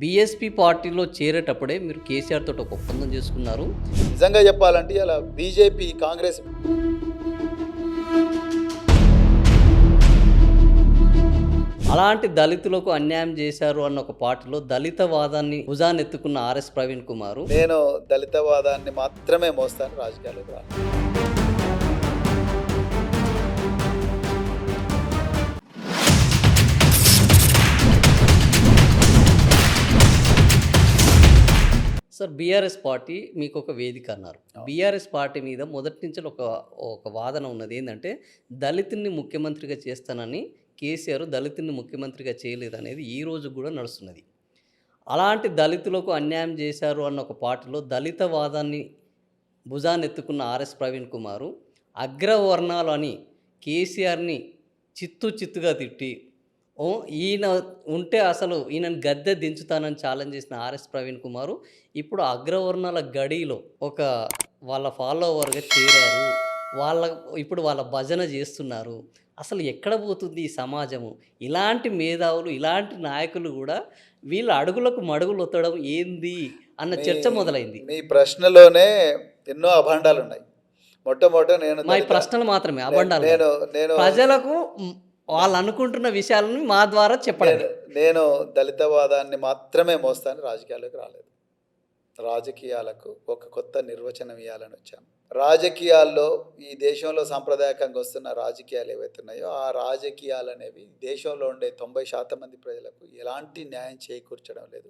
BSP పార్టీలో చేరేటప్పుడే మీరు కేసీఆర్ తోటి ఒక ఒప్పందం చేసుకున్నారు. నిజంగా చెప్పాలంటే ఇలా బీజేపీ కాంగ్రెస్ అలాంటి దళితులకు అన్యాయం చేశారు అన్న ఒక పార్టీలో దళిత వాదాన్ని భుజానెత్తుకున్న ఆర్ఎస్ ప్రవీణ్ కుమార్ నేను దళితవాదాన్ని మాత్రమే మోస్తాను, రాజకీయాలకు రాను. సార్, బీఆర్ఎస్ పార్టీ మీకు ఒక వేదిక అన్నారు. బీఆర్ఎస్ పార్టీ మీద మొదటి నుంచి ఒక వాదన ఉన్నది. ఏంటంటే దళితుని ముఖ్యమంత్రిగా చేస్తానని కేసీఆర్ దళితుని ముఖ్యమంత్రిగా చేయలేదనేది ఈ రోజు కూడా నడుస్తున్నది. అలాంటి దళితులకు అన్యాయం చేశారు అన్న ఒక పార్టీలో దళిత వాదాన్ని భుజానెత్తుకున్న ఆర్ఎస్ ప్రవీణ్ కుమారు అగ్రవర్ణాలు అని కేసీఆర్ని చిత్తుగా తిట్టి ఈయన ఉంటే అసలు ఈయనను గద్దె దించుతానని ఛాలెంజ్ చేసిన ఆర్ఎస్ ప్రవీణ్ కుమారు ఇప్పుడు అగ్రవర్ణాల గడిలో ఒక వాళ్ళ ఫాలోవర్గా చేరారు. ఇప్పుడు వాళ్ళ భజన చేస్తున్నారు. అసలు ఎక్కడ పోతుంది ఈ సమాజము? ఇలాంటి మేధావులు, ఇలాంటి నాయకులు కూడా వీళ్ళ అడుగులకు మడుగులు ఒత్తడం ఏంది అన్న చర్చ మొదలైంది. మీ ప్రశ్నలోనే ఎన్నో అభాండాలు ఉన్నాయి. మొట్టమొదట మా ఈ ప్రశ్నలు మాత్రమే అబండాలు. నేను ప్రజలకు వాళ్ళు అనుకుంటున్న విషయాలను మా ద్వారా చెప్పడం. నేను దళితవాదాన్ని మాత్రమే మోస్తాను, రాజకీయాలకు రాలేదు. రాజకీయాలకు ఒక కొత్త నిర్వచనం ఇవ్వాలని వచ్చాను. రాజకీయాల్లో ఈ దేశంలో సాంప్రదాయకంగా వస్తున్న రాజకీయాలు ఏవైతున్నాయో ఆ రాజకీయాలు అనేవి దేశంలో ఉండే 90% మంది ప్రజలకు ఎలాంటి న్యాయం చేకూర్చడం లేదు.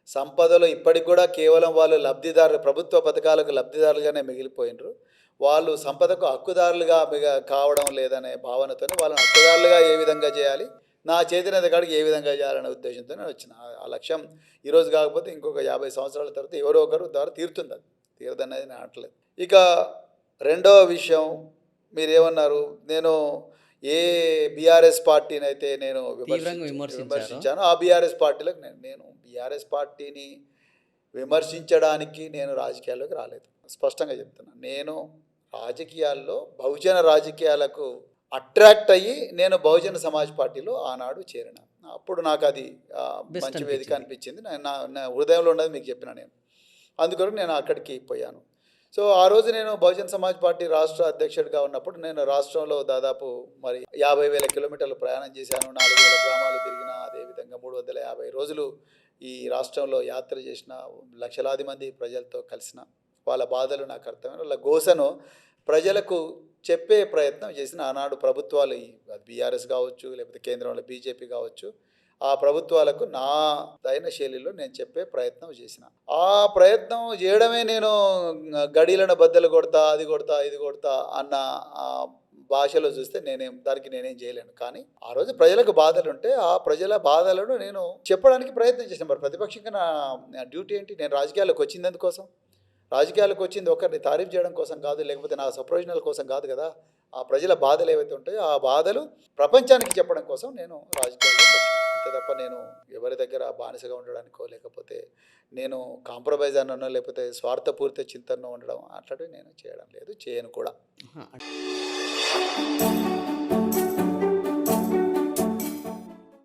సంపదలో ఇప్పటికి కూడా కేవలం వాళ్ళు లబ్ధిదారులు, ప్రభుత్వ పథకాలకు లబ్ధిదారులుగానే మిగిలిపోయినరు. వాళ్ళు సంపదకు హక్కుదారులుగా కావడం లేదనే భావనతో వాళ్ళని హక్కుదారులుగా ఏ విధంగా చేయాలి, నా చేతినేత కాడికి ఏ విధంగా చేయాలనే ఉద్దేశంతో వచ్చిన ఆ లక్ష్యం ఈరోజు కాకపోతే ఇంకొక 50 సంవత్సరాల తర్వాత ఎవరో ఒకరు ద్వారా తీరుతుంది. అది తీరదనేది నేను అనట్లేదు. ఇక రెండవ విషయం, మీరేమన్నారు, నేను ఏ బీఆర్ఎస్ పార్టీని అయితే నేను విమర్శించాను ఆ బీఆర్ఎస్ పార్టీలకు నేను బీఆర్ఎస్ పార్టీని విమర్శించడానికి నేను రాజకీయాల్లోకి రాలేదు. స్పష్టంగా చెప్తున్నా, నేను రాజకీయాల్లో బహుజన రాజకీయాలకు అట్రాక్ట్ అయ్యి నేను బహుజన సమాజ్ పార్టీలో ఆనాడు చేరిన. అప్పుడు నాకు అది మంచి వేదిక అనిపించింది. నా హృదయంలో ఉన్నది మీకు చెప్పిన నేను, అందుకొరకు నేను అక్కడికి పోయాను. సో ఆ రోజు నేను బహుజన సమాజ్ పార్టీ రాష్ట్ర అధ్యక్షుడిగా ఉన్నప్పుడు నేను రాష్ట్రంలో దాదాపు 50,000 కిలోమీటర్లు ప్రయాణం చేశాను, 4,000 గ్రామాలు తిరిగిన, అదేవిధంగా 350 రోజులు ఈ రాష్ట్రంలో యాత్ర చేసిన, లక్షలాది మంది ప్రజలతో కలిసిన, వాళ్ళ బాధలు నాకు అర్థమైన, వాళ్ళ గోసను ప్రజలకు చెప్పే ప్రయత్నం చేసిన ఆనాడు ప్రభుత్వాలు, బీఆర్ఎస్ కావచ్చు లేకపోతే కేంద్రంలో బీజేపీ కావచ్చు, ఆ ప్రభుత్వాలకు నా దైన శైలిలో నేను చెప్పే ప్రయత్నం చేసిన. ఆ ప్రయత్నం చేయడమే నేను గడీలను బద్దలు కొడతా, అది కొడతా, ఇది కొడతా అన్న భాషలో చూస్తే దానికి నేనేం చేయలేను. కానీ ఆ రోజు ప్రజలకు బాధలు ఉంటే ఆ ప్రజల బాధలను నేను చెప్పడానికి ప్రయత్నం చేశాను. మరి ప్రతిపక్షంగా నా డ్యూటీ ఏంటి? నేను రాజకీయాలకు వచ్చింది ఎందుకోసం? రాజకీయాలకు వచ్చింది ఒకరిని తారీఫ్ చేయడం కోసం కాదు, లేకపోతే నా స్వప్రయోజనాల కోసం కాదు కదా. ఆ ప్రజల బాధలు ఏవైతే ఉంటాయో ఆ బాధలు ప్రపంచానికి చెప్పడం కోసం నేను రాజకీయాలకు వచ్చాను. అంతే తప్ప నేను ఎవరి దగ్గర బానిసగా ఉండడానికో, లేకపోతే నేను కాంప్రమైజ్ అన్నో, లేకపోతే స్వార్థపూరిత చింతనో ఉండడం అట్లాంటివి నేను చేయడం లేదు, చేయను కూడా.